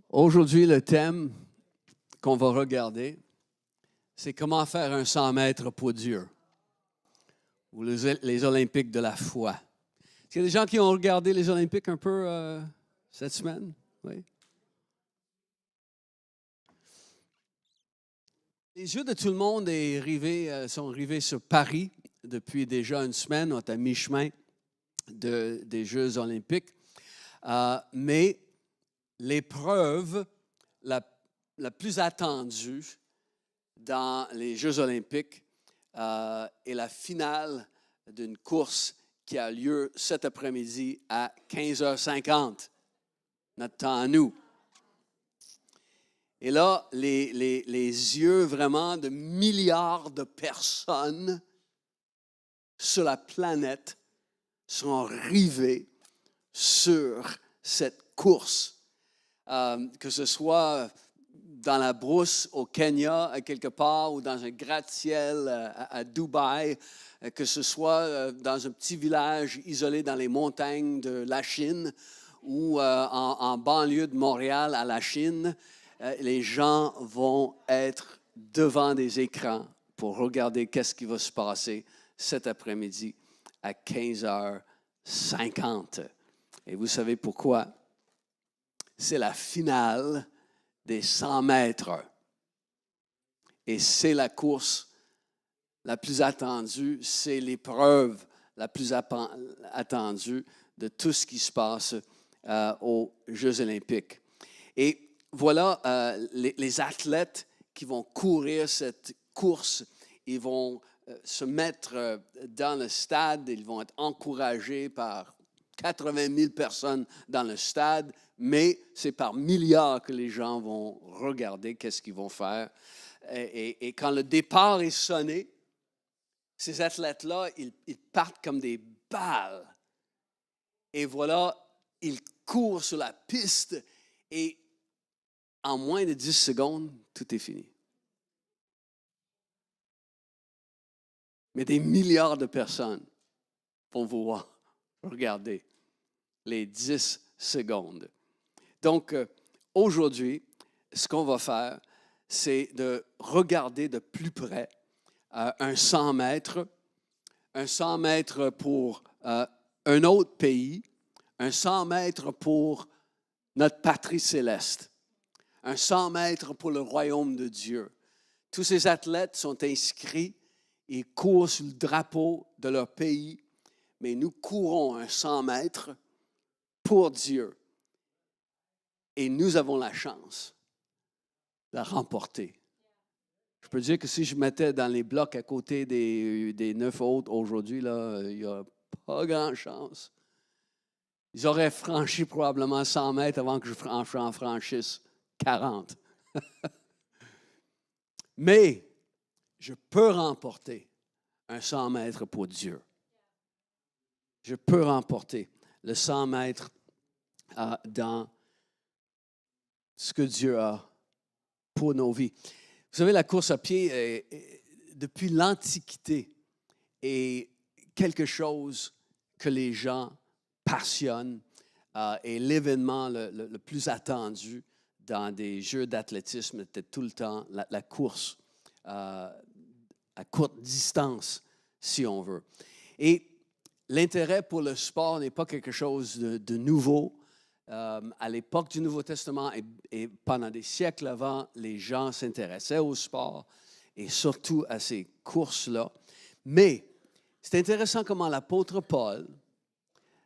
Aujourd'hui, le thème qu'on va regarder, c'est comment faire un 100 mètres pour Dieu, ou les Olympiques de la foi. Est-ce qu'il y a des gens qui ont regardé les Olympiques un peu cette semaine? Oui. Les yeux de tout le monde sont rivés sur Paris depuis déjà une semaine. On est à mi-chemin des Jeux olympiques. Mais l'épreuve la plus attendue dans les Jeux olympiques est la finale d'une course qui a lieu cet après-midi à 15h50, notre temps à nous. Et là, les yeux vraiment de milliards de personnes sur la planète sont rivés sur cette course. Que ce soit dans la brousse au Kenya, quelque part, ou dans un gratte-ciel à Dubaï, que ce soit dans un petit village isolé dans les montagnes de la Chine ou en banlieue de Montréal à la Chine, les gens vont être devant des écrans pour regarder qu'est-ce qui va se passer cet après-midi à 15h50. Et vous savez pourquoi? C'est la finale des 100 mètres. Et c'est la course la plus attendue, c'est l'épreuve la plus attendue de tout ce qui se passe aux Jeux olympiques. Et voilà les athlètes qui vont courir cette course. Ils vont se mettre dans le stade, ils vont être encouragés par 80 000 personnes dans le stade, mais c'est par milliards que les gens vont regarder qu'est-ce qu'ils vont faire. Et quand le départ est sonné, ces athlètes-là, ils partent comme des balles. Et voilà, ils courent sur la piste et en moins de 10 secondes, tout est fini. Mais des milliards de personnes vont vous regarder les 10 secondes. Donc, aujourd'hui, ce qu'on va faire, c'est de regarder de plus près un 100 mètres pour un autre pays, un 100 mètres pour notre patrie céleste, un 100 mètres pour le royaume de Dieu. Tous ces athlètes sont inscrits, ils courent sous le drapeau de leur pays, mais nous courons un 100 mètres pour Dieu. Et nous avons la chance de la remporter. Je peux dire que si je mettais dans les blocs à côté des 9 autres aujourd'hui, là, il n'y a pas grand chance. Ils auraient franchi probablement 100 mètres avant que je en franchisse 40. Mais je peux remporter un 100 mètres pour Dieu. Je peux remporter le 100 mètres dans ce que Dieu a pour nos vies. Vous savez, la course à pied, depuis l'Antiquité, est quelque chose que les gens passionnent et l'événement le plus attendu dans des jeux d'athlétisme était tout le temps la course à courte distance, si on veut. Et l'intérêt pour le sport n'est pas quelque chose de nouveau. À l'époque du Nouveau Testament et pendant des siècles avant, les gens s'intéressaient au sport et surtout à ces courses-là. Mais c'est intéressant comment l'apôtre Paul,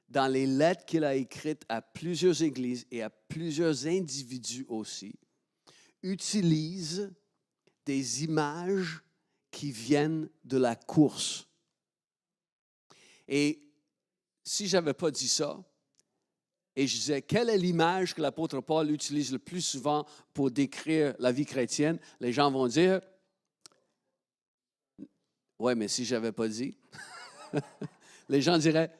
dans les lettres qu'il a écrites à plusieurs églises et à plusieurs individus aussi, utilise des images qui viennent de la course. Et si je n'avais pas dit ça, et je disais, quelle est l'image que l'apôtre Paul utilise le plus souvent pour décrire la vie chrétienne? Les gens vont dire, ouais, mais si je n'avais pas dit, les gens diraient,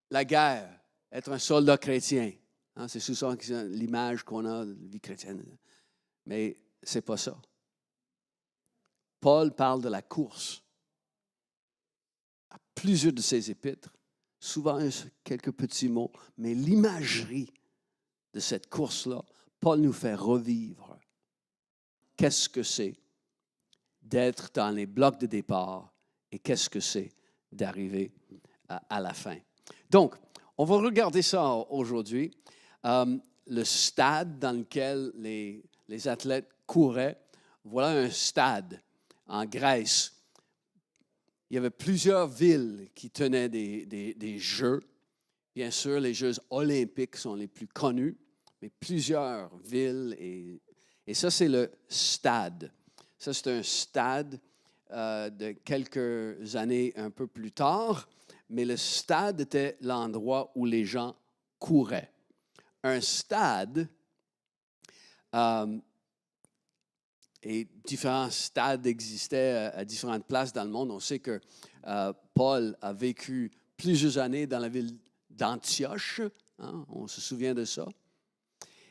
la guerre, être un soldat chrétien. Hein, c'est souvent l'image qu'on a de la vie chrétienne. Mais ce n'est pas ça. Paul parle de la course. À plusieurs de ses épîtres, souvent quelques petits mots, mais l'imagerie de cette course-là, Paul nous fait revivre. Qu'est-ce que c'est d'être dans les blocs de départ et qu'est-ce que c'est d'arriver à la fin. Donc, on va regarder ça aujourd'hui. Le stade dans lequel les athlètes couraient, voilà un stade en Grèce. Il y avait plusieurs villes qui tenaient des Jeux. Bien sûr, les Jeux olympiques sont les plus connus, mais plusieurs villes. Et ça, c'est le stade. Ça, c'est un stade de quelques années un peu plus tard, mais le stade était l'endroit où les gens couraient. Un stade, et différents stades existaient à différentes places dans le monde. On sait que Paul a vécu plusieurs années dans la ville d'Antioche. Hein, on se souvient de ça.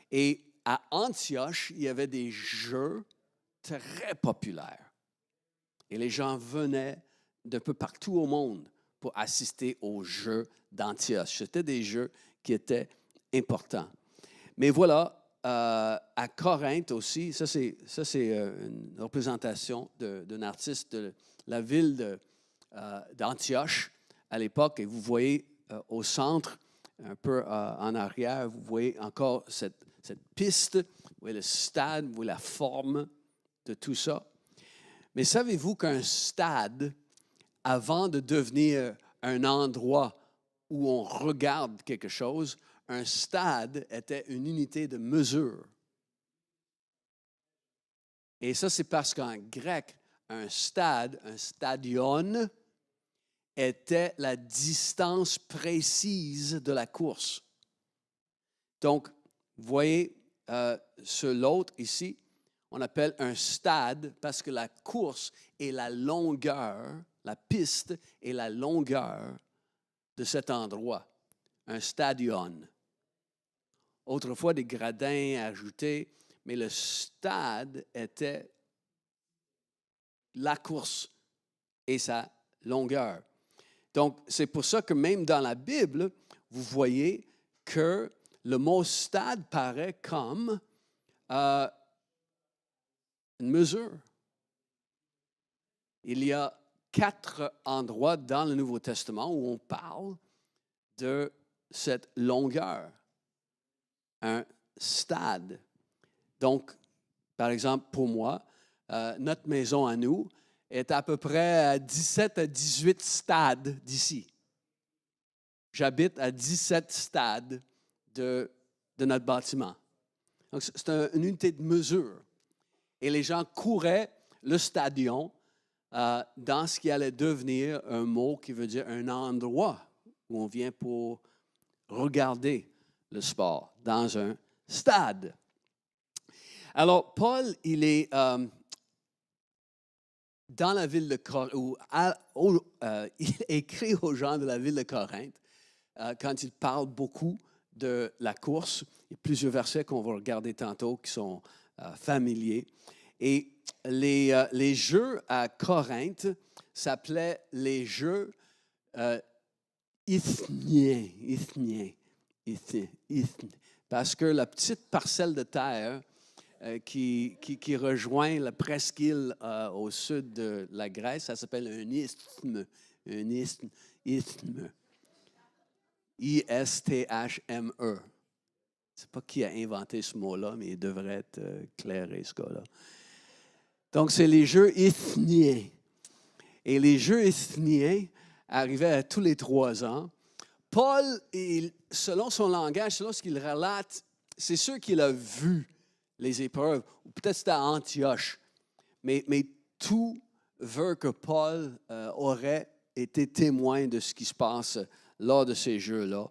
Et à Antioche, il y avait des jeux très populaires. Et les gens venaient d'un peu partout au monde pour assister aux jeux d'Antioche. C'était des jeux qui étaient importants. Mais voilà, à Corinthe aussi, ça c'est une représentation d'un artiste de la ville d'Antioche à l'époque. Et vous voyez au centre, un peu en arrière, vous voyez encore cette piste, vous voyez le stade, vous voyez la forme de tout ça. Mais savez-vous qu'un stade, avant de devenir un endroit où on regarde quelque chose, un stade était une unité de mesure. Et ça, c'est parce qu'en grec, un stade, un stadion, était la distance précise de la course. Donc, vous voyez, l'autre ici, on appelle un stade parce que la course est la longueur, la piste est la longueur de cet endroit, un stadion. Autrefois, des gradins ajoutés, mais le stade était la course et sa longueur. Donc, c'est pour ça que même dans la Bible, vous voyez que le mot stade paraît comme une mesure. Il y a 4 endroits dans le Nouveau Testament où on parle de cette longueur. Un stade. Donc, par exemple, pour moi, notre maison à nous est à peu près à 17 à 18 stades d'ici. J'habite à 17 stades de notre bâtiment. Donc, c'est une unité de mesure. Et les gens couraient le stadion dans ce qui allait devenir un mot qui veut dire un endroit où on vient pour regarder le sport, dans un stade. Alors, Paul, il est dans la ville de Corinthe, il écrit aux gens de la ville de Corinthe quand il parle beaucoup de la course. Il y a plusieurs versets qu'on va regarder tantôt qui sont familiers. Et les Jeux à Corinthe s'appelaient les Jeux isthmiens. Parce que la petite parcelle de terre qui rejoint la presqu'île au sud de la Grèce, ça s'appelle un isthme. Un isthme. I-S-T-H-M-E. Je ne sais pas qui a inventé ce mot-là, mais il devrait être clairé, ce gars-là. Donc, c'est les Jeux isthmiens. Et les Jeux isthmiens arrivaient à tous les 3 ans. Paul, selon son langage, selon ce qu'il relate, c'est sûr qu'il a vu les épreuves, ou peut-être c'était à Antioche, mais tout veut que Paul aurait été témoin de ce qui se passe lors de ces Jeux-là.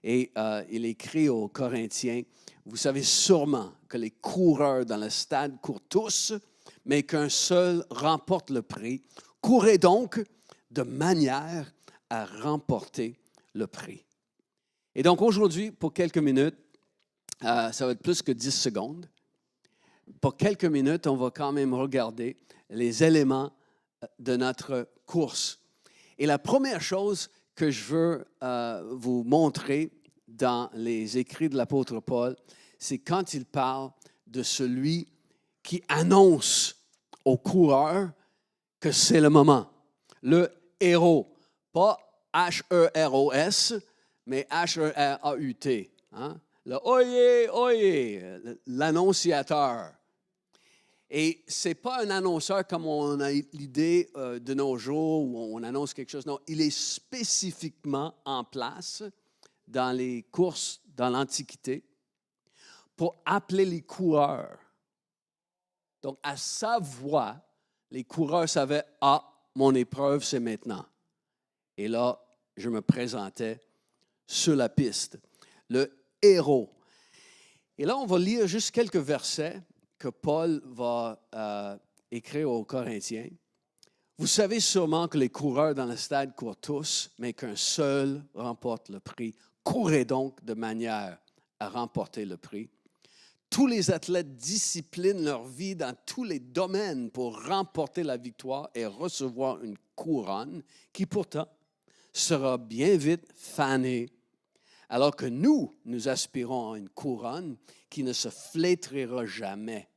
Et il écrit aux Corinthiens, vous savez sûrement que les coureurs dans le stade courent tous, mais qu'un seul remporte le prix. Courez donc de manière à remporter le prix. Et donc aujourd'hui, pour quelques minutes, ça va être plus que 10 secondes. Pour quelques minutes, on va quand même regarder les éléments de notre course. Et la première chose que je veux vous montrer dans les écrits de l'apôtre Paul, c'est quand il parle de celui qui annonce aux coureurs que c'est le moment. Le héros, pas H-E-R-O-S, mais H-E-R-A-U-T. Hein? Le oyez, oyez, l'annonciateur. Et ce n'est pas un annonceur comme on a l'idée de nos jours où on annonce quelque chose. Non, il est spécifiquement en place dans les courses dans l'Antiquité pour appeler les coureurs. Donc, à sa voix, les coureurs savaient, ah, mon épreuve, c'est maintenant. Et là, je me présentais sur la piste. Le héros. Et là, on va lire juste quelques versets que Paul va écrire aux Corinthiens. Vous savez sûrement que les coureurs dans le stade courent tous, mais qu'un seul remporte le prix. Courez donc de manière à remporter le prix. Tous les athlètes disciplinent leur vie dans tous les domaines pour remporter la victoire et recevoir une couronne qui pourtant sera bien vite fanée. Alors que nous aspirons à une couronne qui ne se flétrira jamais.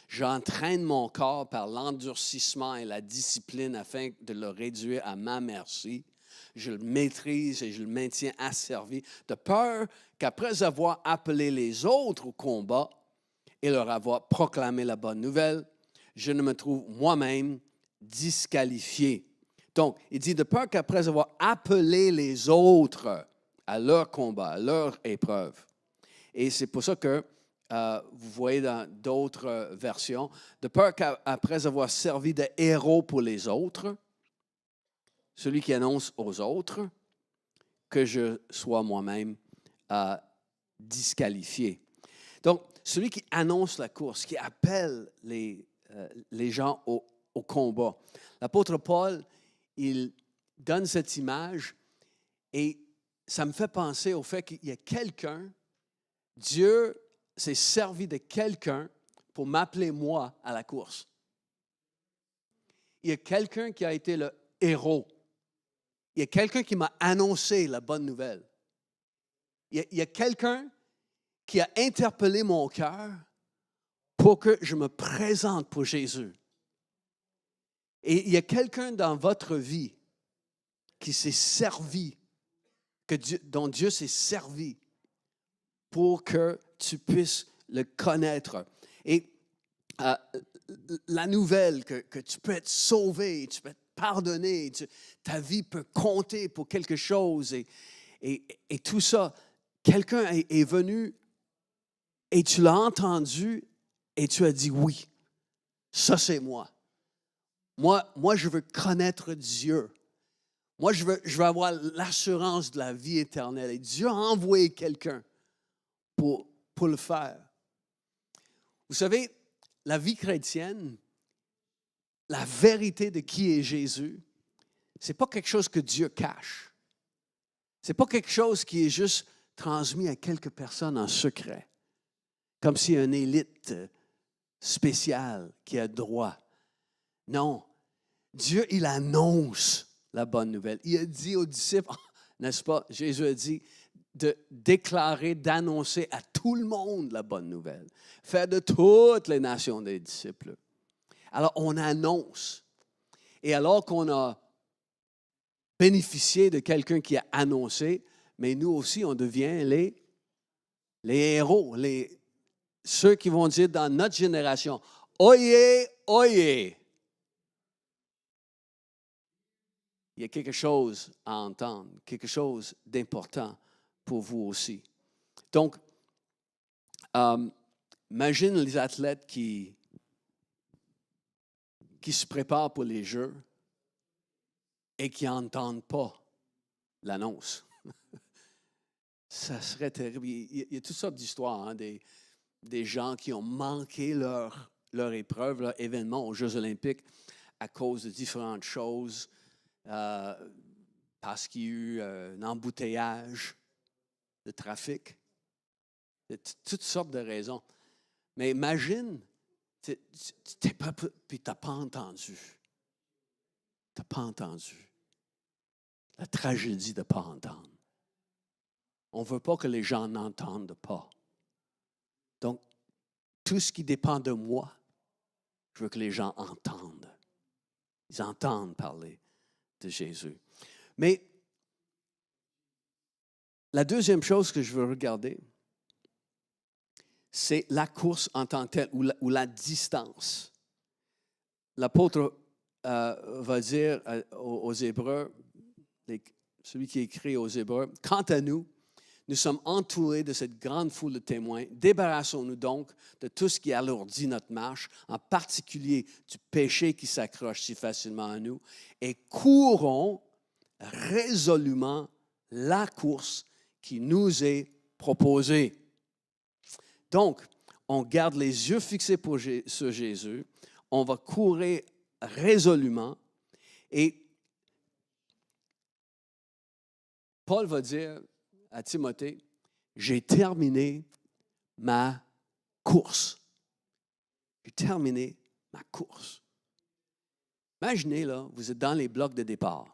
J'entraîne mon corps par l'endurcissement et la discipline afin de le réduire à ma merci. Je le maîtrise et je le maintiens asservi, de peur qu'après avoir appelé les autres au combat et leur avoir proclamé la bonne nouvelle, je ne me trouve moi-même disqualifié. Donc, il dit de peur qu'après avoir appelé les autres à leur combat, à leur épreuve. Et c'est pour ça que vous voyez dans d'autres versions, de peur qu'après avoir servi de héros pour les autres, celui qui annonce aux autres, que je sois moi-même disqualifié. Donc, celui qui annonce la course, qui appelle les gens au combat. L'apôtre Paul, il donne cette image et ça me fait penser au fait qu'il y a quelqu'un, Dieu s'est servi de quelqu'un pour m'appeler moi à la course. Il y a quelqu'un qui a été le héros. Il y a quelqu'un qui m'a annoncé la bonne nouvelle. Il y a quelqu'un qui a interpellé mon cœur pour que je me présente pour Jésus. Et il y a quelqu'un dans votre vie qui s'est servi, dont Dieu s'est servi pour que tu puisses le connaître. Et la nouvelle que tu peux être sauvé, tu peux être pardonné, ta vie peut compter pour quelque chose et tout ça, quelqu'un est venu et tu l'as entendu et tu as dit oui, ça c'est moi. Moi, je veux connaître Dieu. Moi, je veux avoir l'assurance de la vie éternelle. Et Dieu a envoyé quelqu'un pour le faire. Vous savez, la vie chrétienne, la vérité de qui est Jésus, ce n'est pas quelque chose que Dieu cache. Ce n'est pas quelque chose qui est juste transmis à quelques personnes en secret, comme si une élite spéciale qui a droit. Non, Dieu, il annonce la bonne nouvelle. Il a dit aux disciples, n'est-ce pas, Jésus a dit, de déclarer, d'annoncer à tout le monde la bonne nouvelle. Faire de toutes les nations des disciples. Alors, on annonce. Et alors qu'on a bénéficié de quelqu'un qui a annoncé, mais nous aussi, on devient les héros, ceux qui vont dire dans notre génération, « Oyez, oyez! » Il y a quelque chose à entendre, quelque chose d'important pour vous aussi. Donc, imagine les athlètes qui se préparent pour les Jeux et qui n'entendent pas l'annonce. Ça serait terrible. Il y a toutes sortes d'histoires, hein, des gens qui ont manqué leur épreuve, leur événement aux Jeux olympiques à cause de différentes choses, parce qu'il y a eu un embouteillage de trafic, de toutes sortes de raisons. Mais imagine, tu n'es pas, puis tu n'as pas entendu. Tu n'as pas entendu. La tragédie de ne pas entendre. On ne veut pas que les gens n'entendent pas. Donc, tout ce qui dépend de moi, je veux que les gens entendent. Ils entendent parler de Jésus. Mais la deuxième chose que je veux regarder, c'est la course en tant que telle ou la distance. L'apôtre va dire aux Hébreux, celui qui écrit aux Hébreux, « Quant à nous, nous sommes entourés de cette grande foule de témoins. Débarrassons-nous donc de tout ce qui alourdit notre marche, en particulier du péché qui s'accroche si facilement à nous, et courons résolument la course qui nous est proposée. » Donc, on garde les yeux fixés sur Jésus, on va courir résolument et Paul va dire à Timothée, j'ai terminé ma course. J'ai terminé ma course. Imaginez, là, vous êtes dans les blocs de départ.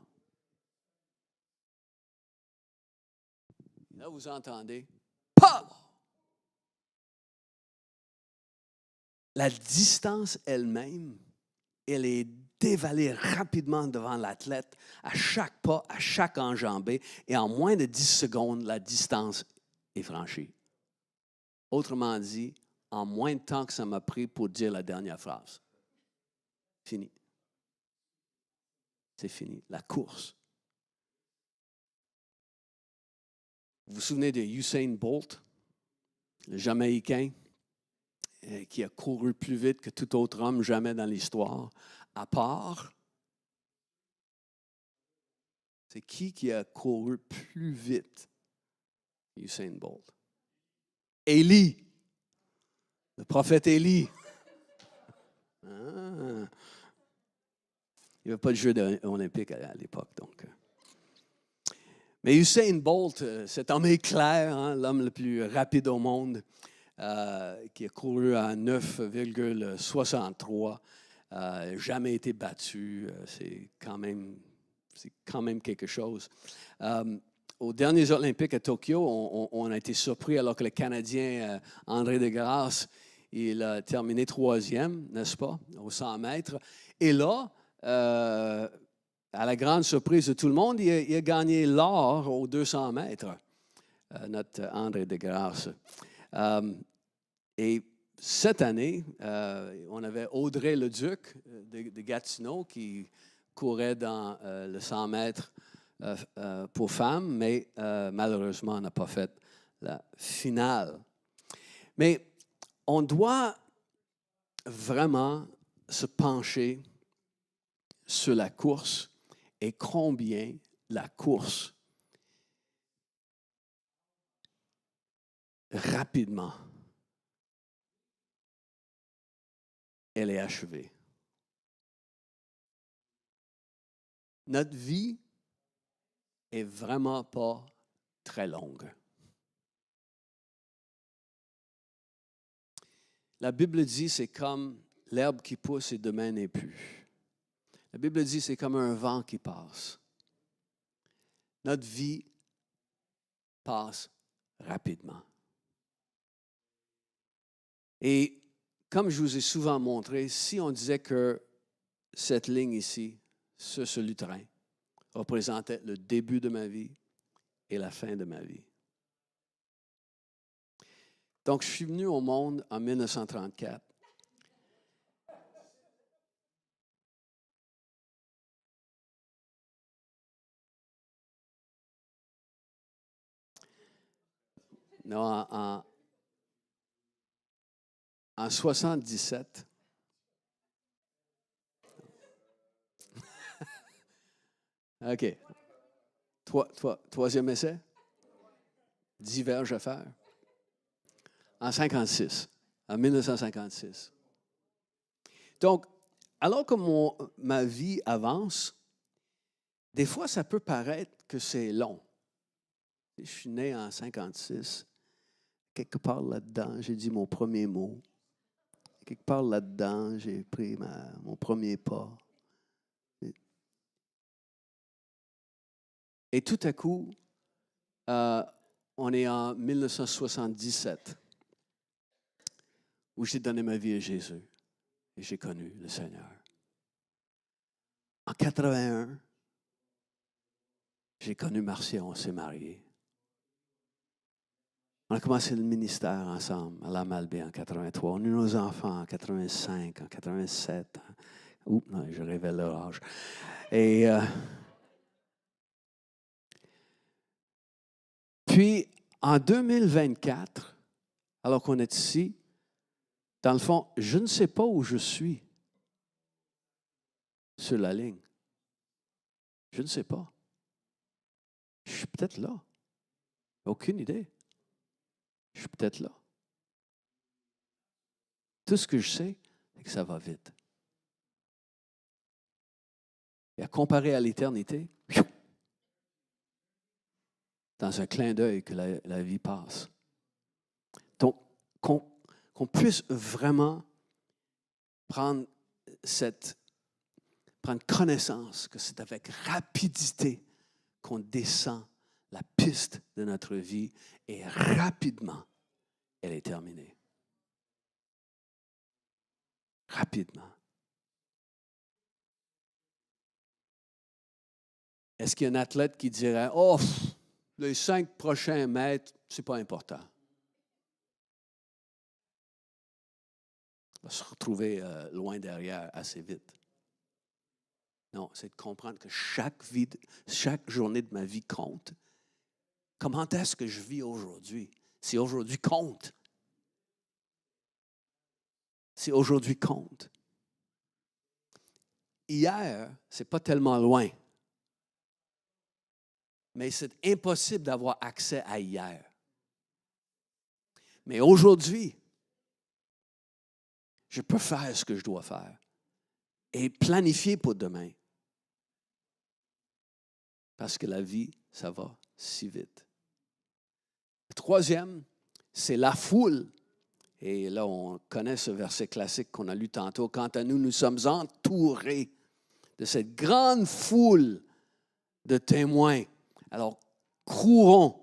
Là, vous entendez, PAM! La distance elle-même, elle est dévalée rapidement devant l'athlète à chaque pas, à chaque enjambée, et en moins de 10 secondes, la distance est franchie. Autrement dit, en moins de temps que ça m'a pris pour dire la dernière phrase. Fini. C'est fini. La course. Vous vous souvenez de Usain Bolt, le Jamaïcain, qui a couru plus vite que tout autre homme jamais dans l'histoire, à part, c'est qui a couru plus vite que Usain Bolt? Élie, le prophète Élie. Ah. Il n'y avait pas de jeux olympiques à l'époque, donc. Mais Usain Bolt, cet homme éclair, hein, l'homme le plus rapide au monde, qui a couru à 9,63, jamais été battu, c'est quand même quelque chose. Aux derniers Olympiques à Tokyo, on a été surpris alors que le Canadien André Degrasse, il a terminé 3e, n'est-ce pas, aux 100 mètres. Et là, à la grande surprise de tout le monde, il a gagné l'or aux 200 mètres, notre André Degrasse. Et cette année, on avait Audrey Leduc de Gatineau qui courait dans le 100 mètres pour femmes, mais malheureusement, n'a pas fait la finale. Mais on doit vraiment se pencher sur la course et combien la course rapidement elle est achevée. Notre vie est vraiment pas très longue. La Bible dit c'est comme l'herbe qui pousse et demain n'est plus. La Bible dit c'est comme un vent qui passe. Notre vie passe rapidement. Et comme je vous ai souvent montré, si on disait que cette ligne ici, ce lutrin, représentait le début de ma vie et la fin de ma vie. Donc, je suis venu au monde en 1934. Non, en 77. OK. Troisième essai? 10 verges à faire. En 56. En 1956. Donc, alors que ma vie avance, des fois, ça peut paraître que c'est long. Je suis né en 56. Quelque part là-dedans, j'ai dit mon premier mot. Quelque part là-dedans, j'ai pris mon premier pas. Et tout à coup, on est en 1977, où j'ai donné ma vie à Jésus et j'ai connu le Seigneur. En 81, j'ai connu Marcia, on s'est mariés. On a commencé le ministère ensemble à la Malbaie en 83. On a eu nos enfants en 85, en 87. Oups, non, je révèle leur âge. Et puis, en 2024, alors qu'on est ici, dans le fond, je ne sais pas où je suis sur la ligne. Je ne sais pas. Je suis peut-être là. Aucune idée. Je suis peut-être là. Tout ce que je sais, c'est que ça va vite. Et à comparer à l'éternité, dans un clin d'œil que la vie passe. Donc, qu'on puisse vraiment prendre connaissance que c'est avec rapidité qu'on descend la piste de notre vie et rapidement, elle est terminée. Rapidement. Est-ce qu'il y a un athlète qui dirait « Oh, les 5 prochains mètres, c'est pas important. » Il va se retrouver loin derrière assez vite. Non, c'est de comprendre que chaque journée de ma vie compte. Comment est-ce que je vis aujourd'hui? Si aujourd'hui compte. Si aujourd'hui compte. Hier, c'est pas tellement loin. Mais c'est impossible d'avoir accès à hier. Mais aujourd'hui, je peux faire ce que je dois faire et planifier pour demain. Parce que la vie, ça va si vite. Le troisième, c'est la foule. Et là, on connaît ce verset classique qu'on a lu tantôt. Quant à nous, nous sommes entourés de cette grande foule de témoins. Alors, courons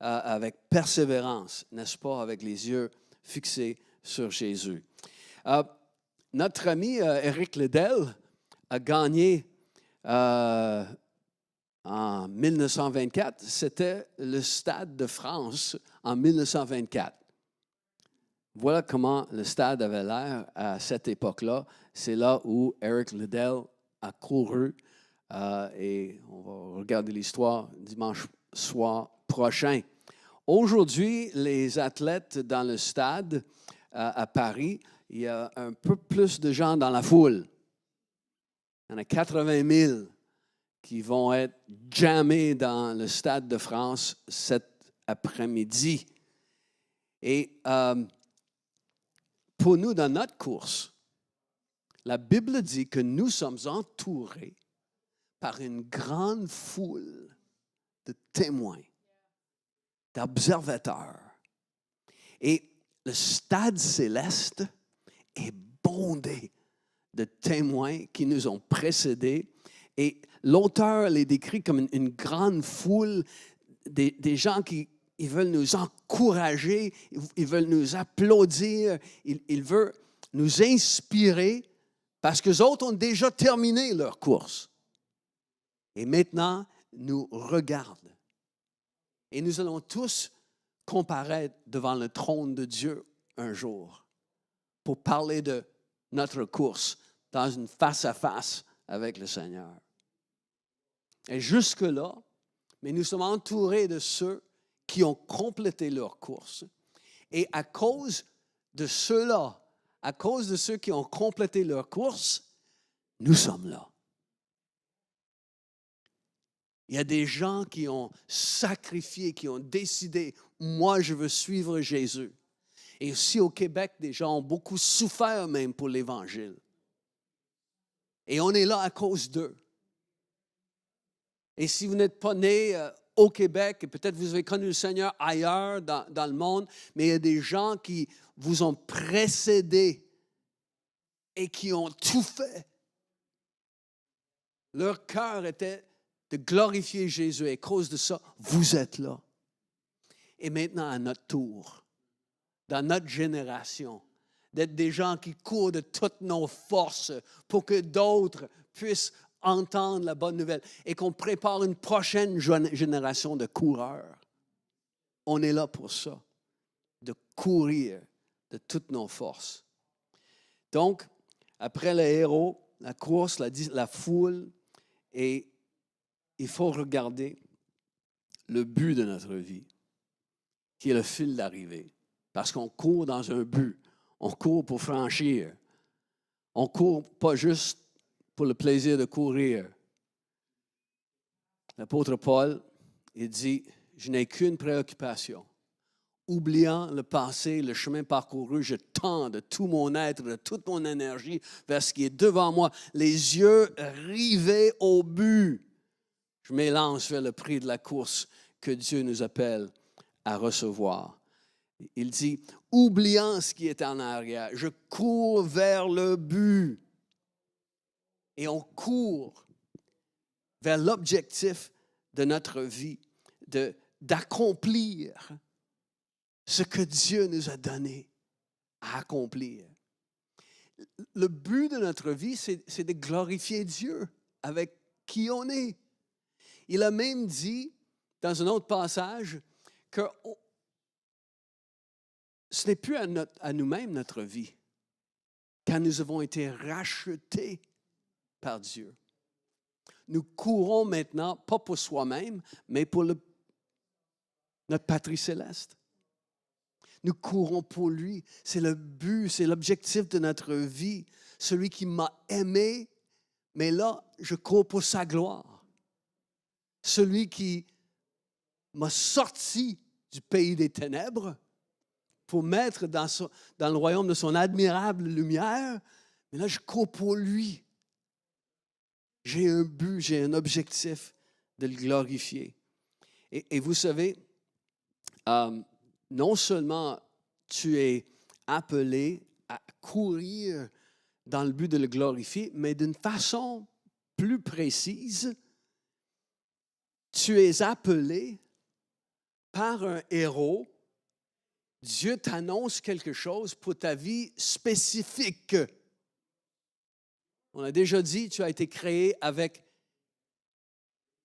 avec persévérance, n'est-ce pas, avec les yeux fixés sur Jésus. Notre ami Éric Liddell a gagné en 1924. C'était le Stade de France en 1924. Voilà comment le stade avait l'air à cette époque-là. C'est là où Éric Liddell a couru. Et on va regarder l'histoire dimanche soir prochain. Aujourd'hui, les athlètes dans le stade à Paris, il y a un peu plus de gens dans la foule. Il y en a 80 000 qui vont être jammés dans le Stade de France cet après-midi. Et pour nous, dans notre course, la Bible dit que nous sommes entourés par une grande foule de témoins, d'observateurs. Et le stade céleste est bondé de témoins qui nous ont précédés. Et l'auteur les décrit comme une grande foule, des gens qui ils veulent nous encourager, ils veulent nous applaudir, ils veulent nous inspirer parce qu'eux autres ont déjà terminé leur course. Et maintenant, nous regardent. Et nous allons tous comparaître devant le trône de Dieu un jour pour parler de notre course dans une face-à-face avec le Seigneur. Et jusque-là, mais nous sommes entourés de ceux qui ont complété leur course. Et à cause de ceux-là, à cause de ceux qui ont complété leur course, nous sommes là. Il y a des gens qui ont sacrifié, qui ont décidé, moi je veux suivre Jésus. Et aussi au Québec, des gens ont beaucoup souffert même pour l'Évangile. Et on est là à cause d'eux. Et si vous n'êtes pas né au Québec, et peut-être vous avez connu le Seigneur ailleurs dans le monde, mais il y a des gens qui vous ont précédé et qui ont tout fait. Leur cœur était de glorifier Jésus. Et à cause de ça, vous êtes là. est maintenant à notre tour, dans notre génération, d'être des gens qui courent de toutes nos forces pour que d'autres puissent entendre la bonne nouvelle et qu'on prépare une prochaine génération de coureurs. On est là pour ça, de courir de toutes nos forces. Donc, après le héros, la course, la foule, et il faut regarder le but de notre vie, qui est le fil d'arrivée. Parce qu'on court dans un but. On court pour franchir. On court pas juste pour le plaisir de courir. L'apôtre Paul, il dit, « Je n'ai qu'une préoccupation. Oubliant le passé, le chemin parcouru, je tends de tout mon être, de toute mon énergie vers ce qui est devant moi, les yeux rivés au but. Je m'élance vers le prix de la course que Dieu nous appelle à recevoir. » Il dit, oubliant ce qui est en arrière, je cours vers le but. Et on court vers l'objectif de notre vie, d'accomplir ce que Dieu nous a donné à accomplir. Le but de notre vie, c'est de glorifier Dieu avec qui on est. Il a même dit, dans un autre passage, que ce n'est plus à nous-mêmes notre vie, car nous avons été rachetés par Dieu. Nous courons maintenant, pas pour soi-même, mais pour notre patrie céleste. Nous courons pour lui. C'est le but, c'est l'objectif de notre vie. Celui qui m'a aimé, mais là, je cours pour sa gloire. Celui qui m'a sorti du pays des ténèbres pour mettre dans le royaume de son admirable lumière, mais là, je cours pour lui. J'ai un but, j'ai un objectif de le glorifier. Et vous savez, non seulement tu es appelé à courir dans le but de le glorifier, mais d'une façon plus précise, tu es appelé par un héros. Dieu t'annonce quelque chose pour ta vie spécifique. On a déjà dit, tu as été créé avec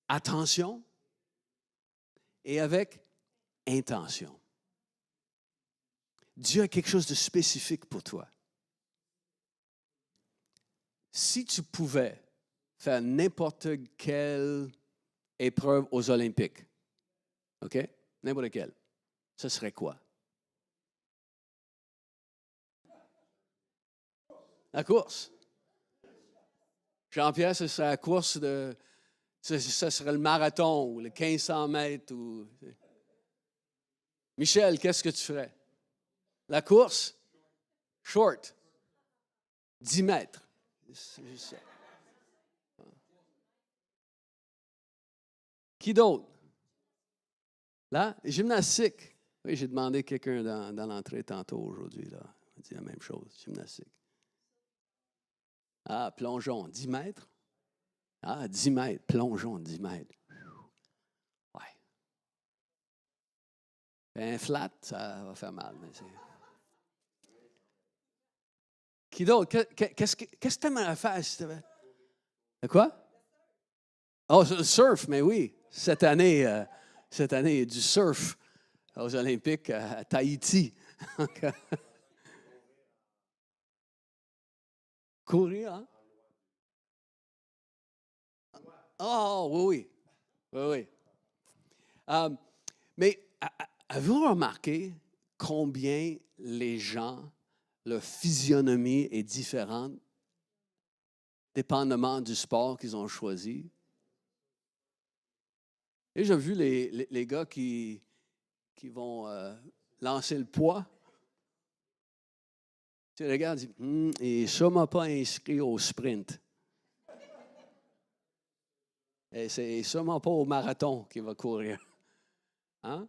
attention et avec intention. Dieu a quelque chose de spécifique pour toi. Si tu pouvais faire n'importe quelle épreuve aux Olympiques, OK? N'importe quelle, ce serait quoi? La course. Jean-Pierre, ce serait la course ce serait le marathon ou le 1500 mètres. Michel, qu'est-ce que tu ferais? La course? Short. 10 mètres. C'est juste ça. Qui d'autre? Là, gymnastique. Oui, j'ai demandé à quelqu'un dans l'entrée tantôt aujourd'hui. Là. Il m'a dit la même chose, gymnastique. Ah, plongeon, 10 mètres. Ah, 10 mètres, plongeon, 10 mètres. Ouais. Un flat, ça va faire mal. Mais Qui d'autre? Qu'est-ce que tu aimerais faire si tu avais? De quoi? Oh, le surf, mais oui. Cette année, il y a du surf aux Olympiques à Tahiti. Courir, hein? Oh, oui, oui. Oui, oui. Mais avez-vous remarqué combien les gens, leur physionomie est différente dépendamment du sport qu'ils ont choisi? Et j'ai vu les gars qui vont lancer le poids. Tu regardes, tu dis, il n'est sûrement pas inscrit au sprint. Et c'est sûrement pas au marathon qu'il va courir. Hein?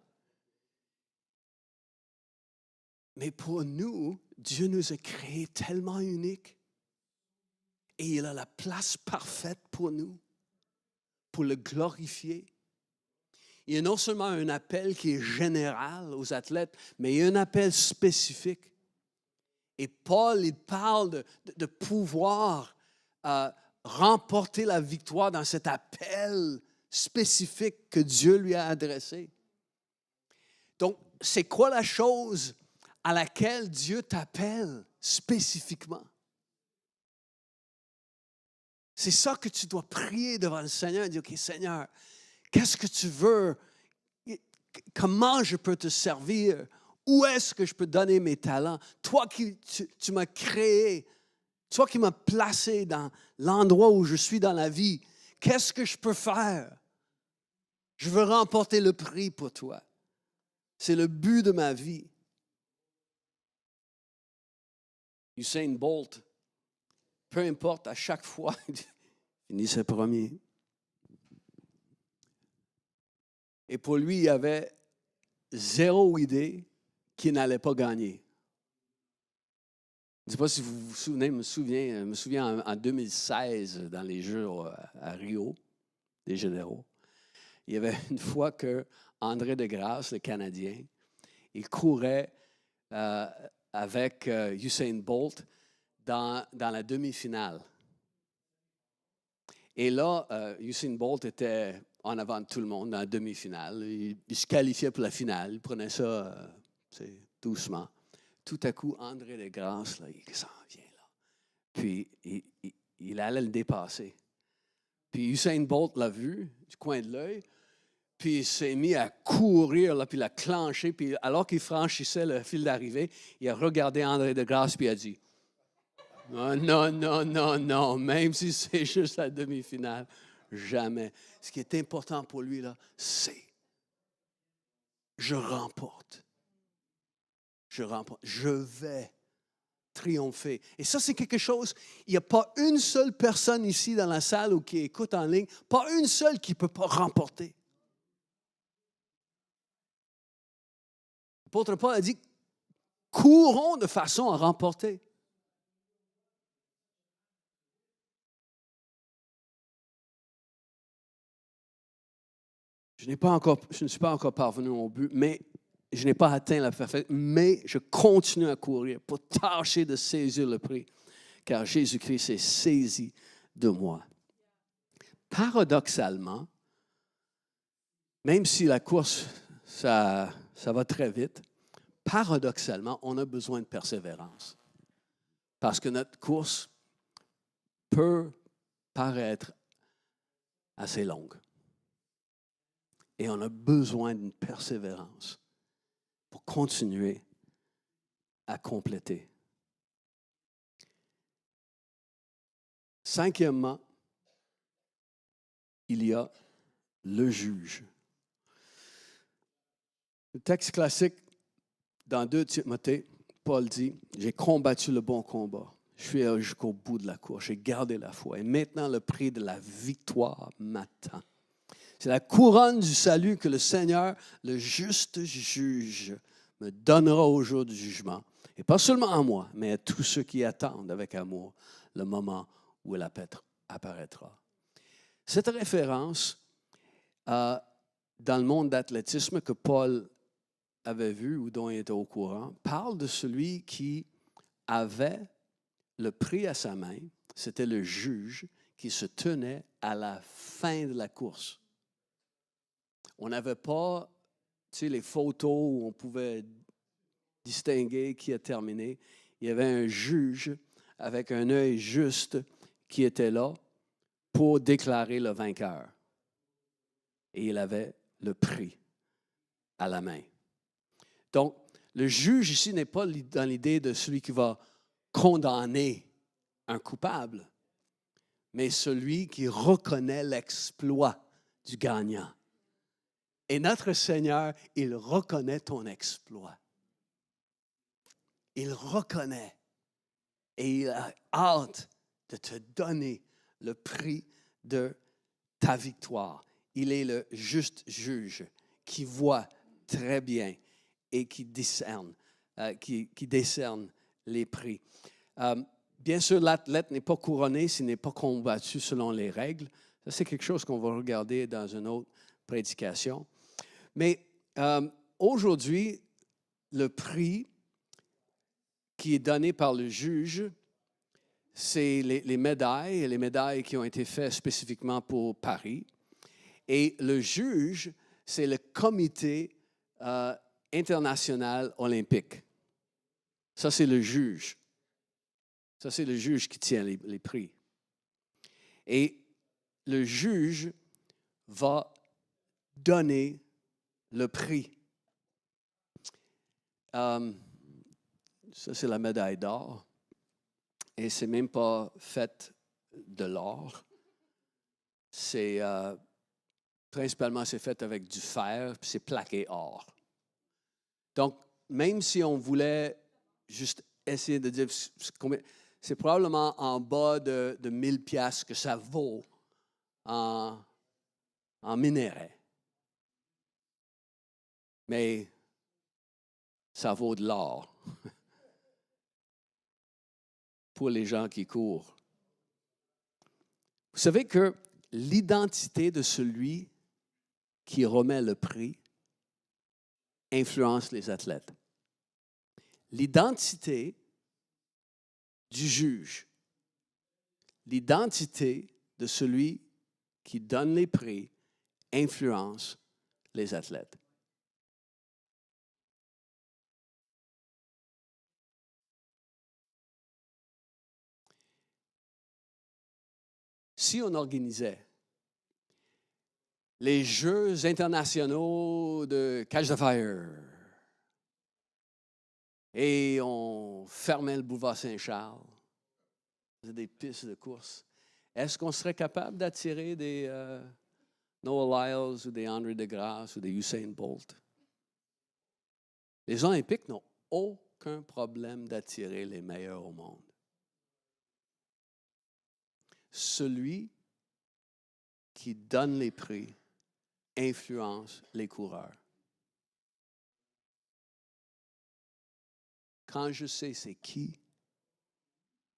Mais pour nous, Dieu nous a créés tellement uniques. Et il a la place parfaite pour nous, pour le glorifier. il y a non seulement un appel qui est général aux athlètes, mais il y a un appel spécifique. Et Paul, il parle de pouvoir remporter la victoire dans cet appel spécifique que Dieu lui a adressé. Donc, c'est quoi la chose à laquelle Dieu t'appelle spécifiquement? C'est ça que tu dois prier devant le Seigneur et dire, OK, Seigneur, qu'est-ce que tu veux? Comment je peux te servir? Où est-ce que je peux donner mes talents? Toi qui tu m'as créé, toi qui m'as placé dans l'endroit où je suis dans la vie, qu'est-ce que je peux faire? Je veux remporter le prix pour toi. C'est le but de ma vie. Usain Bolt, peu importe, à chaque fois, il finissait premier. Et pour lui, il y avait zéro idée qu'il n'allait pas gagner. Je ne sais pas si vous vous souvenez, je me souviens en 2016, dans les Jeux à Rio, des généraux, il y avait une fois que André Degrasse, le Canadien, il courait avec Usain Bolt dans la demi-finale. Et là, Usain Bolt était en avant de tout le monde dans la demi-finale. Il se qualifiait pour la finale. Il prenait ça doucement. Tout à coup, André Degrasse, là, il s'en vient là. Puis, il allait le dépasser. Puis Usain Bolt l'a vu, du coin de l'œil, puis il s'est mis à courir, là, puis il a clenché. Puis alors qu'il franchissait le fil d'arrivée, il a regardé André Degrasse, puis il a dit, « Non, même si c'est juste la demi-finale, jamais. » Ce qui est important pour lui, là, c'est « Je remporte. Je vais triompher. » Et ça, c'est quelque chose, il n'y a pas une seule personne ici dans la salle ou qui écoute en ligne, pas une seule qui ne peut pas remporter. L'apôtre Paul a dit, courons de façon à remporter. Je ne suis pas encore parvenu au but, mais je n'ai pas atteint la perfection, mais je continue à courir pour tâcher de saisir le prix, car Jésus-Christ s'est saisi de moi. Paradoxalement, même si la course, ça va très vite, paradoxalement, on a besoin de persévérance. Parce que notre course peut paraître assez longue. Et on a besoin d'une persévérance pour continuer à compléter. Cinquièmement, il y a le juge. Le texte classique dans 2 Timothée, Paul dit, « J'ai combattu le bon combat. Je suis allé jusqu'au bout de la course. J'ai gardé la foi. Et maintenant, le prix de la victoire m'attend. » C'est la couronne du salut que le Seigneur, le juste juge, me donnera au jour du jugement. Et pas seulement à moi, mais à tous ceux qui attendent avec amour le moment où elle apparaîtra. Cette référence dans le monde d'athlétisme que Paul avait vu ou dont il était au courant parle de celui qui avait le prix à sa main. C'était le juge qui se tenait à la fin de la course. On n'avait pas, les photos où on pouvait distinguer qui a terminé. Il y avait un juge avec un œil juste qui était là pour déclarer le vainqueur. Et il avait le prix à la main. Donc, le juge ici n'est pas dans l'idée de celui qui va condamner un coupable, mais celui qui reconnaît l'exploit du gagnant. Et notre Seigneur, il reconnaît ton exploit. Il reconnaît et il a hâte de te donner le prix de ta victoire. Il est le juste juge qui voit très bien et qui décerne les prix. Bien sûr, l'athlète n'est pas couronné s'il n'est pas combattu selon les règles. Ça, c'est quelque chose qu'on va regarder dans une autre prédication. Mais aujourd'hui, le prix qui est donné par le juge, c'est les médailles qui ont été faites spécifiquement pour Paris. Et le juge, c'est le comité international olympique. Ça, c'est le juge. Ça, c'est le juge qui tient les prix. Et le juge va donner le prix. Ça, c'est la médaille d'or. Et ce n'est même pas fait de l'or. C'est principalement, c'est fait avec du fer, puis c'est plaqué or. Donc, même si on voulait juste essayer de dire combien, c'est probablement en bas de 1000 piastres que ça vaut en minerai. Mais ça vaut de l'or pour les gens qui courent. Vous savez que l'identité de celui qui remet le prix influence les athlètes. L'identité du juge, l'identité de celui qui donne les prix influence les athlètes. Si on organisait les Jeux internationaux de Catch the Fire et on fermait le boulevard Saint-Charles, des pistes de course, est-ce qu'on serait capable d'attirer des Noah Lyles ou des André DeGrasse ou des Usain Bolt? Les Olympiques n'ont aucun problème d'attirer les meilleurs au monde. Celui qui donne les prix influence les coureurs. Quand je sais c'est qui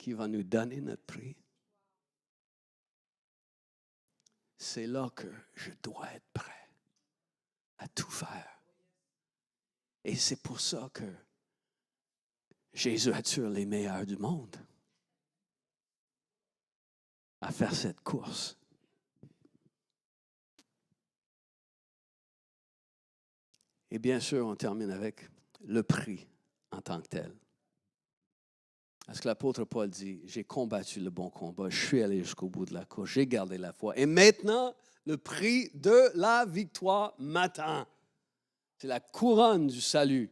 va nous donner notre prix, c'est là que je dois être prêt à tout faire. Et c'est pour ça que Jésus attire les meilleurs du monde à faire cette course. Et bien sûr, on termine avec le prix en tant que tel. Parce que l'apôtre Paul dit, j'ai combattu le bon combat, je suis allé jusqu'au bout de la course, j'ai gardé la foi. Et maintenant, le prix de la victoire m'attend. C'est la couronne du salut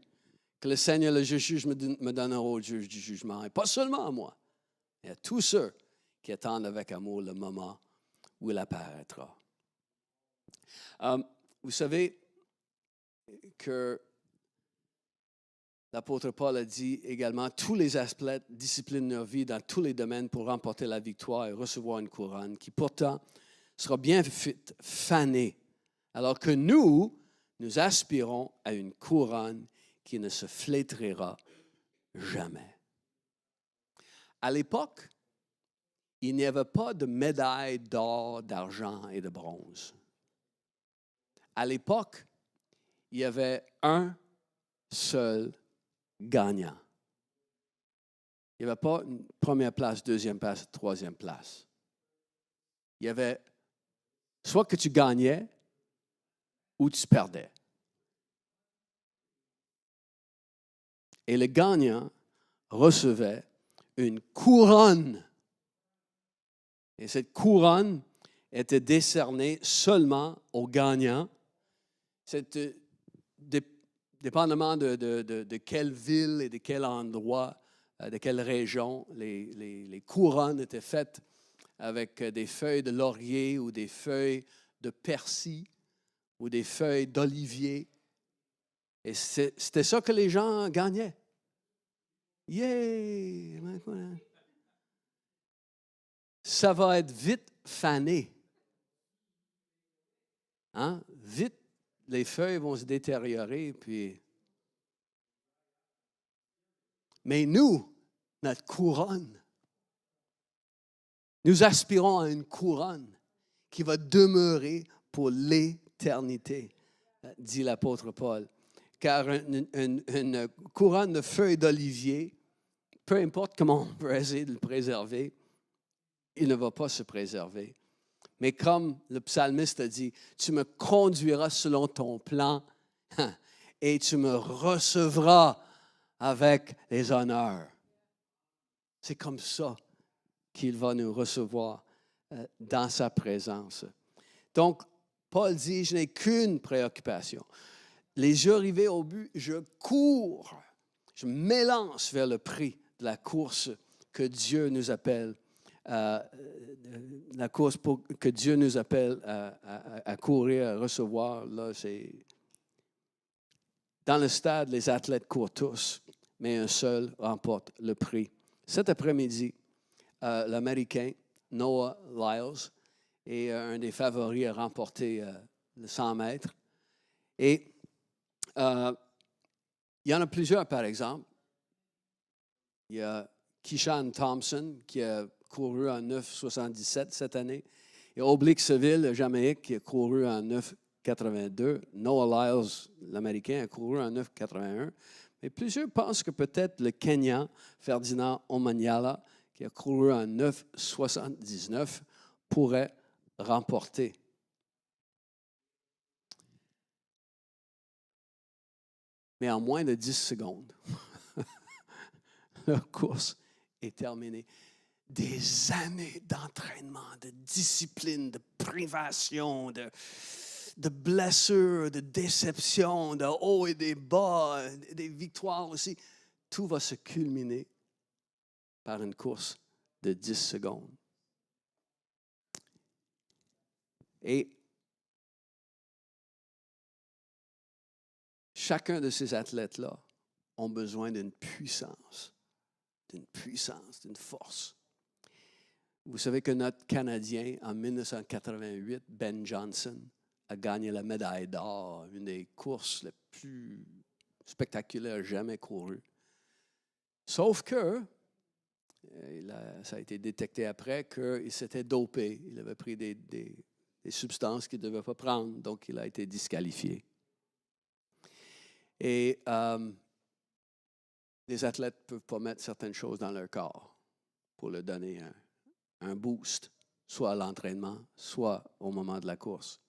que le Seigneur, le juge, me donnera au juge du jugement. Et pas seulement à moi, mais à tous ceux qui attendent avec amour le moment où il apparaîtra. Vous savez que l'apôtre Paul a dit également, tous les athlètes disciplinent leur vie dans tous les domaines pour remporter la victoire et recevoir une couronne qui pourtant sera bien fanée, alors que nous aspirons à une couronne qui ne se flétrira jamais. À l'époque, il n'y avait pas de médaille d'or, d'argent et de bronze. À l'époque, il y avait un seul gagnant. Il n'y avait pas une première place, deuxième place, troisième place. Il y avait soit que tu gagnais ou tu perdais. Et le gagnant recevait une couronne. Et cette couronne était décernée seulement aux gagnants. C'est dépendamment de quelle ville et de quel endroit, de quelle région, les couronnes étaient faites avec des feuilles de laurier ou des feuilles de persil ou des feuilles d'olivier. Et c'était ça que les gens gagnaient. Yeah! Ça va être vite fané. Hein? Vite, les feuilles vont se détériorer. Puis... Mais nous, notre couronne, nous aspirons à une couronne qui va demeurer pour l'éternité. dit l'apôtre Paul. Car une couronne de feuilles d'olivier, peu importe comment on peut essayer de le préserver, il ne va pas se préserver. Mais comme le psalmiste a dit, tu me conduiras selon ton plan et tu me recevras avec les honneurs. C'est comme ça qu'il va nous recevoir dans sa présence. Donc, Paul dit, je n'ai qu'une préoccupation. Les yeux rivés au but, je cours, je m'élance vers le prix de la course que Dieu nous appelle, la course que Dieu nous appelle à courir, à recevoir. Là, c'est dans le stade, les athlètes courent tous, mais un seul remporte le prix. Cet après-midi, l'Américain Noah Lyles est un des favoris à remporter le 100 mètres. Et il y en a plusieurs, par exemple. Il y a Keyshawn Thompson qui a couru en 9,77 cette année. Il y a Oblique Seville, le Jamaïque, qui a couru en 9,82. Noah Lyles, l'Américain, a couru en 9,81. Mais plusieurs pensent que peut-être le Kenyan Ferdinand Omanyala, qui a couru en 9,79, pourrait remporter. Mais en moins de 10 secondes, la course est terminée. Des années d'entraînement, de discipline, de privation, de blessures, de déceptions, de hauts et des bas, des victoires aussi. Tout va se culminer par une course de 10 secondes. Et chacun de ces athlètes-là ont besoin d'une puissance, d'une force. Vous savez que notre Canadien, en 1988, Ben Johnson, a gagné la médaille d'or, une des courses les plus spectaculaires jamais courues. Sauf que, ça a été détecté après, qu'il s'était dopé. Il avait pris des substances qu'il ne devait pas prendre, donc il a été disqualifié. Et les athlètes ne peuvent pas mettre certaines choses dans leur corps pour leur donner un boost, soit à l'entraînement, soit au moment de la course.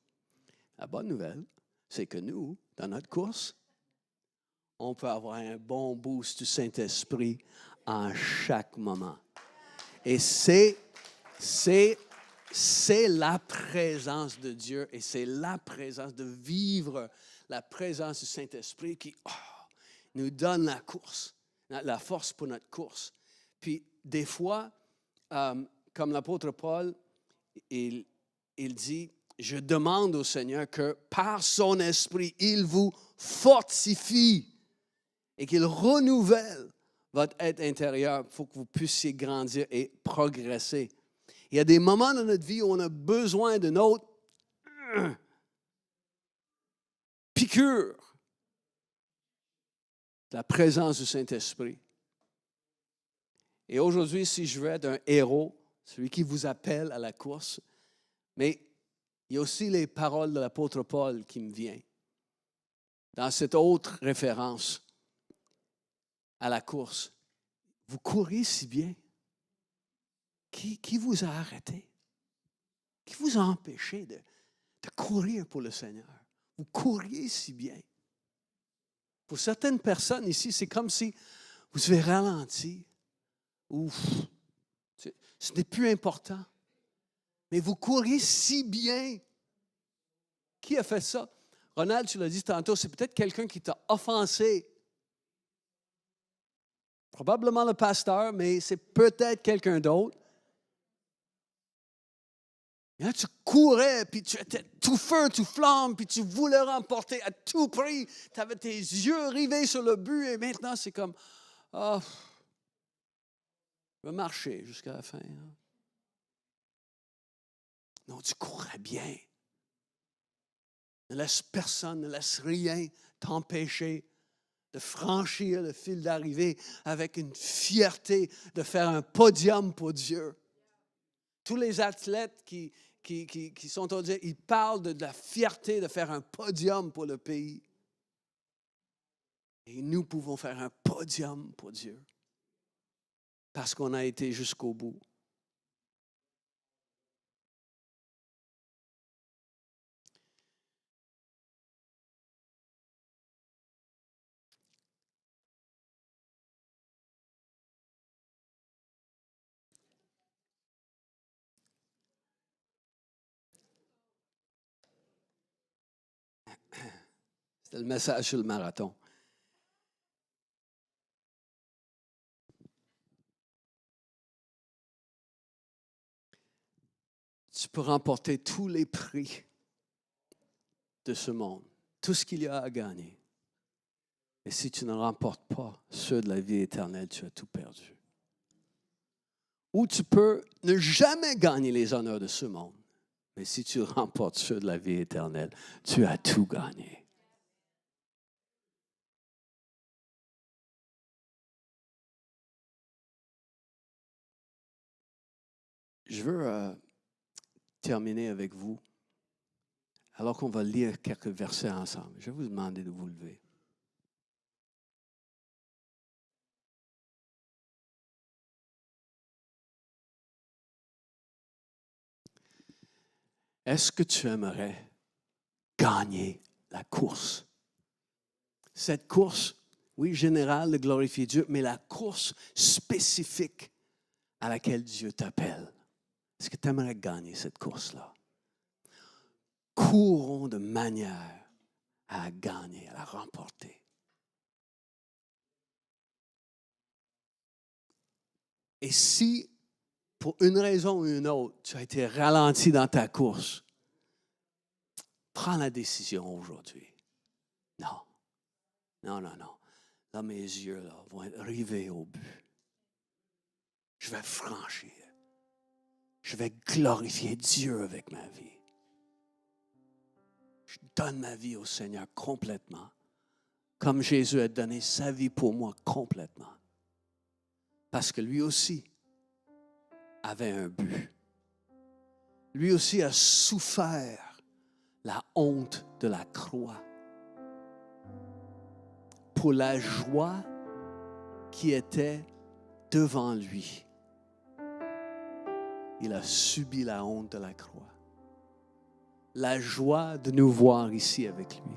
La bonne nouvelle, c'est que nous, dans notre course, on peut avoir un bon boost du Saint-Esprit en chaque moment. Et c'est la présence de Dieu et c'est la présence de vivre la présence du Saint-Esprit qui nous donne la course, la force pour notre course. Puis des fois, comme l'apôtre Paul, il dit, je demande au Seigneur que par son esprit, il vous fortifie et qu'il renouvelle votre être intérieur pour que vous puissiez grandir et progresser. Il y a des moments dans notre vie où on a besoin d'une autre piqûre, la présence du Saint-Esprit. Et aujourd'hui, si je veux être un héros, celui qui vous appelle à la course, mais il y a aussi les paroles de l'apôtre Paul qui me viennent. Dans cette autre référence à la course, vous courez si bien. Qui vous a arrêté? Qui vous a empêché de courir pour le Seigneur? Vous couriez si bien. Pour certaines personnes ici, c'est comme si vous avez ralenti. Ouf, ce n'est plus important. Mais vous courez si bien. Qui a fait ça? Ronald, tu l'as dit tantôt, c'est peut-être quelqu'un qui t'a offensé. Probablement le pasteur, mais c'est peut-être quelqu'un d'autre. Et là, tu courais, puis tu étais tout feu, tout flamme, puis tu voulais remporter à tout prix. Tu avais tes yeux rivés sur le but, et maintenant, c'est comme, je vais marcher jusqu'à la fin. Hein. Non, tu courais bien. Ne laisse personne, ne laisse rien t'empêcher de franchir le fil d'arrivée avec une fierté de faire un podium pour Dieu. Tous les athlètes qui qui sont au Dieu, ils parlent de la fierté de faire un podium pour le pays. Et nous pouvons faire un podium pour Dieu parce qu'on a été jusqu'au bout. C'était le message sur le marathon. Tu peux remporter tous les prix de ce monde, tout ce qu'il y a à gagner. Et si tu ne remportes pas ceux de la vie éternelle, tu as tout perdu. Ou tu peux ne jamais gagner les honneurs de ce monde. Mais si tu remportes ceux de la vie éternelle, tu as tout gagné. Je veux terminer avec vous, alors qu'on va lire quelques versets ensemble. Je vais vous demander de vous lever. Est-ce que tu aimerais gagner la course? Cette course, oui, générale de glorifier Dieu, mais la course spécifique à laquelle Dieu t'appelle. Est-ce que tu aimerais gagner cette course-là? Courons de manière à la gagner, à la remporter. Et si, pour une raison ou une autre, tu as été ralenti dans ta course, prends la décision aujourd'hui. Non. Non. Là, mes yeux là, vont être rivés au but. Je vais franchir. Je vais glorifier Dieu avec ma vie. Je donne ma vie au Seigneur complètement, comme Jésus a donné sa vie pour moi complètement. Parce que lui aussi avait un but. Lui aussi a souffert la honte de la croix pour la joie qui était devant lui. Il a subi la honte de la croix. La joie de nous voir ici avec lui.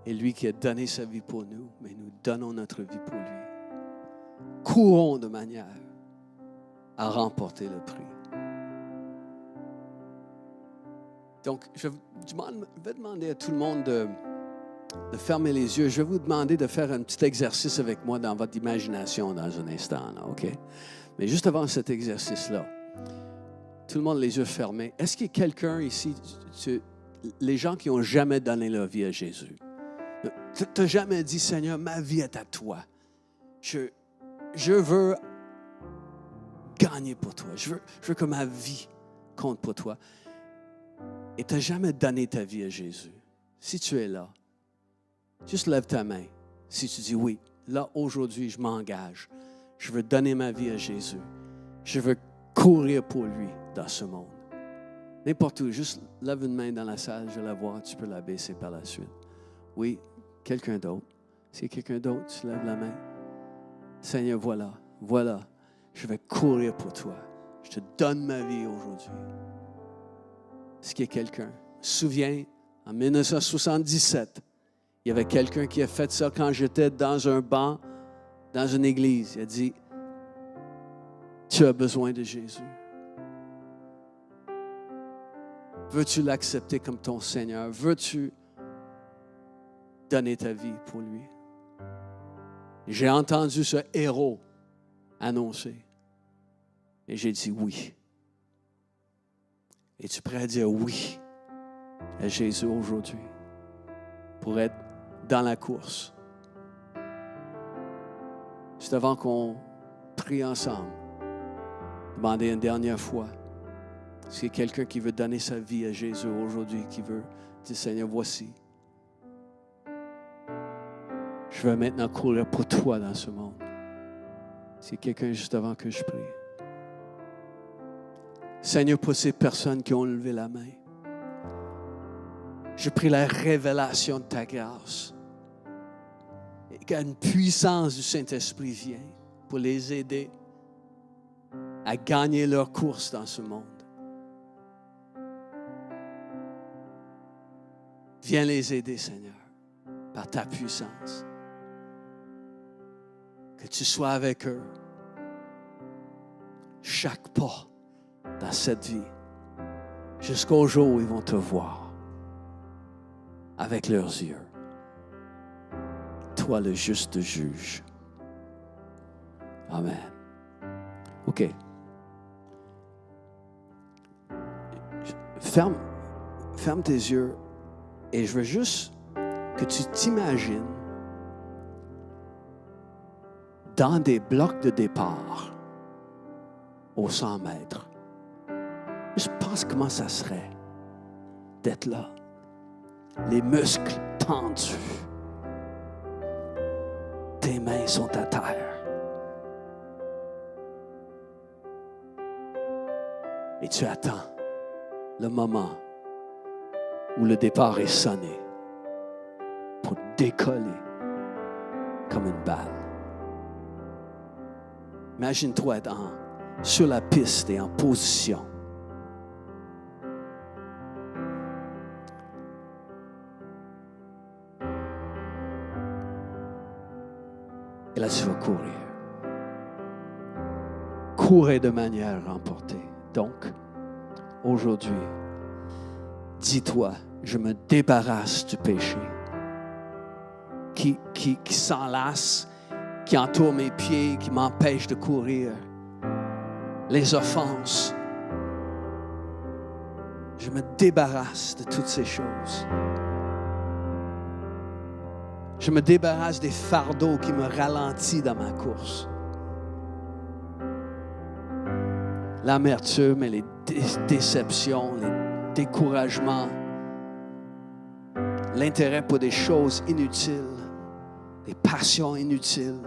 Et lui qui a donné sa vie pour nous, mais nous donnons notre vie pour lui. Courons de manière à remporter le prix. Donc, je vais demander à tout le monde de fermer les yeux. Je vais vous demander de faire un petit exercice avec moi dans votre imagination dans un instant, là, OK? Mais juste avant cet exercice-là, tout le monde les yeux fermés. Est-ce qu'il y a quelqu'un ici, les gens qui n'ont jamais donné leur vie à Jésus, tu n'as jamais dit, Seigneur, ma vie est à toi. Je veux gagner pour toi. Je veux que ma vie compte pour toi. Et tu n'as jamais donné ta vie à Jésus. Si tu es là, juste lève ta main. Si tu dis oui, là, aujourd'hui, je m'engage. Je veux donner ma vie à Jésus. Je veux courir pour lui dans ce monde. N'importe où, juste lève une main dans la salle, je vais la voir, tu peux la baisser par la suite. Oui, quelqu'un d'autre. Si quelqu'un d'autre, tu lèves la main. Seigneur, voilà, je vais courir pour toi. Je te donne ma vie aujourd'hui. Est-ce qu'il y a quelqu'un? Je me souviens, en 1977, il y avait quelqu'un qui a fait ça quand j'étais dans un banc, dans une église. Il a dit, tu as besoin de Jésus. Veux-tu l'accepter comme ton Seigneur? Veux-tu donner ta vie pour lui? J'ai entendu ce héros annoncer. Et j'ai dit oui. Es-tu prêt à dire oui à Jésus aujourd'hui pour être dans la course? Juste avant qu'on prie ensemble, demandez une dernière fois. S'il y a quelqu'un qui veut donner sa vie à Jésus aujourd'hui, qui veut dire, Seigneur, voici. Je veux maintenant courir pour toi dans ce monde. C'est quelqu'un juste avant que je prie. Seigneur, pour ces personnes qui ont levé la main, je prie la révélation de ta grâce. Et qu'une puissance du Saint-Esprit vienne pour les aider à gagner leur course dans ce monde. Viens les aider, Seigneur, par ta puissance. Que tu sois avec eux chaque pas dans cette vie, jusqu'au jour où ils vont te voir avec leurs yeux. Toi, le juste juge. Amen. OK. Ferme tes yeux et je veux juste que tu t'imagines dans des blocs de départ aux 100 mètres. Je pense comment ça serait d'être là. Les muscles tendus. Tes mains sont à terre. Et tu attends le moment où le départ est sonné pour décoller comme une balle. Imagine-toi être sur la piste et en position. Et là, tu vas courir. Courir de manière remportée. Donc, aujourd'hui, dis-toi, je me débarrasse du péché qui s'enlace, qui entoure mes pieds, qui m'empêche de courir. Les offenses. Je me débarrasse de toutes ces choses. Je me débarrasse des fardeaux qui me ralentissent dans ma course. L'amertume et les déceptions, les découragements, l'intérêt pour des choses inutiles, des passions inutiles.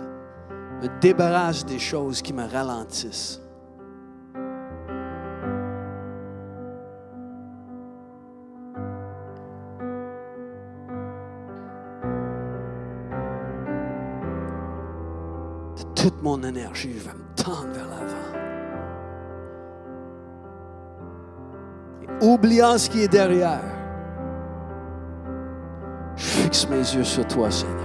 Je me débarrasse des choses qui me ralentissent. Toute mon énergie, je vais me tendre vers l'avant. Et oubliant ce qui est derrière, je fixe mes yeux sur toi, Seigneur.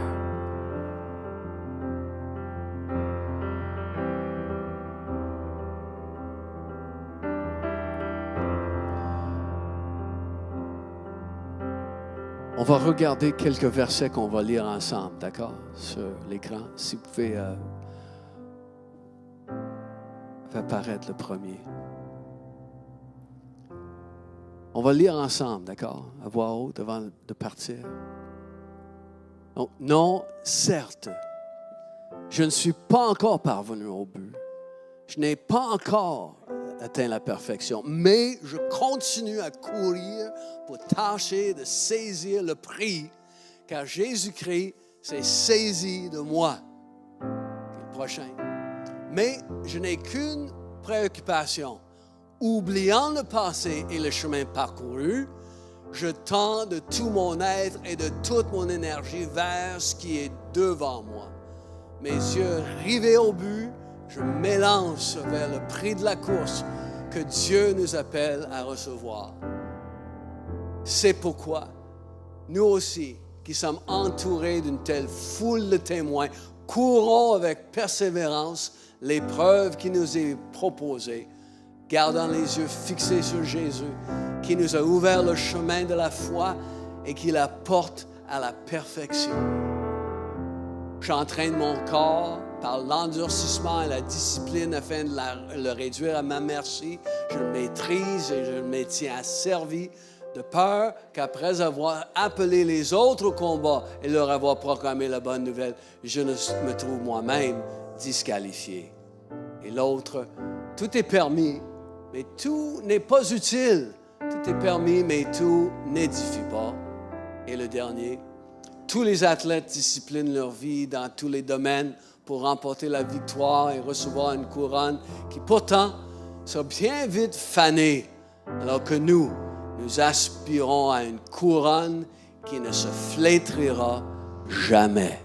On va regarder quelques versets qu'on va lire ensemble, d'accord, sur l'écran. Si vous pouvez faire apparaître le premier. On va lire ensemble, d'accord, à voix haute avant de partir. Donc, non, certes, je ne suis pas encore parvenu au but. Je n'ai pas encore atteint la perfection, mais je continue à courir pour tâcher de saisir le prix, car Jésus-Christ s'est saisi de moi. Le prochain. Mais je n'ai qu'une préoccupation. Oubliant le passé et le chemin parcouru, je tends de tout mon être et de toute mon énergie vers ce qui est devant moi. Mes yeux rivés au but, je m'élance vers le prix de la course que Dieu nous appelle à recevoir. C'est pourquoi nous aussi, qui sommes entourés d'une telle foule de témoins, courons avec persévérance l'épreuve qui nous est proposée, gardant les yeux fixés sur Jésus, qui nous a ouvert le chemin de la foi et qui la porte à la perfection. J'entraîne mon corps par l'endurcissement et la discipline afin de le réduire à ma merci. Je le maîtrise et je me tiens asservi de peur qu'après avoir appelé les autres au combat et leur avoir proclamé la bonne nouvelle, je ne me trouve moi-même disqualifié. Et l'autre, tout est permis, mais tout n'est pas utile. Tout est permis, mais tout n'édifie pas. Et le dernier, tous les athlètes disciplinent leur vie dans tous les domaines pour remporter la victoire et recevoir une couronne qui pourtant sera bien vite fanée, alors que nous aspirons à une couronne qui ne se flétrira jamais.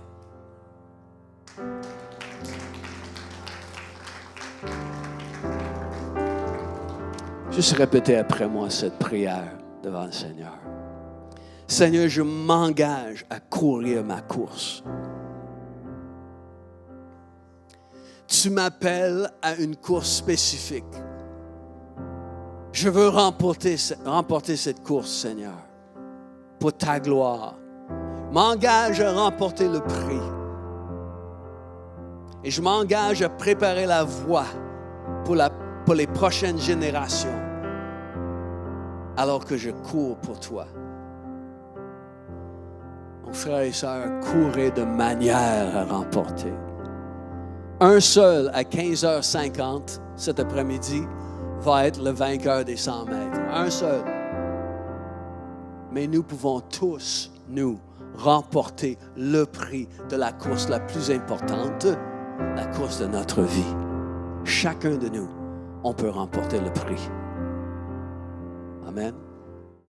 Juste répétez après moi cette prière devant le Seigneur. Seigneur, je m'engage à courir ma course. Tu m'appelles à une course spécifique. Je veux remporter cette course, Seigneur, pour ta gloire. M'engage à remporter le prix. Et je m'engage à préparer la voie pour les prochaines générations, alors que je cours pour toi. Mon frère et sœur, courez de manière à remporter. Un seul à 15h50 cet après-midi va être le vainqueur des 100 mètres. Un seul. Mais nous pouvons tous, nous, remporter le prix de la course la plus importante, la course de notre vie. Chacun de nous, on peut remporter le prix. Amen.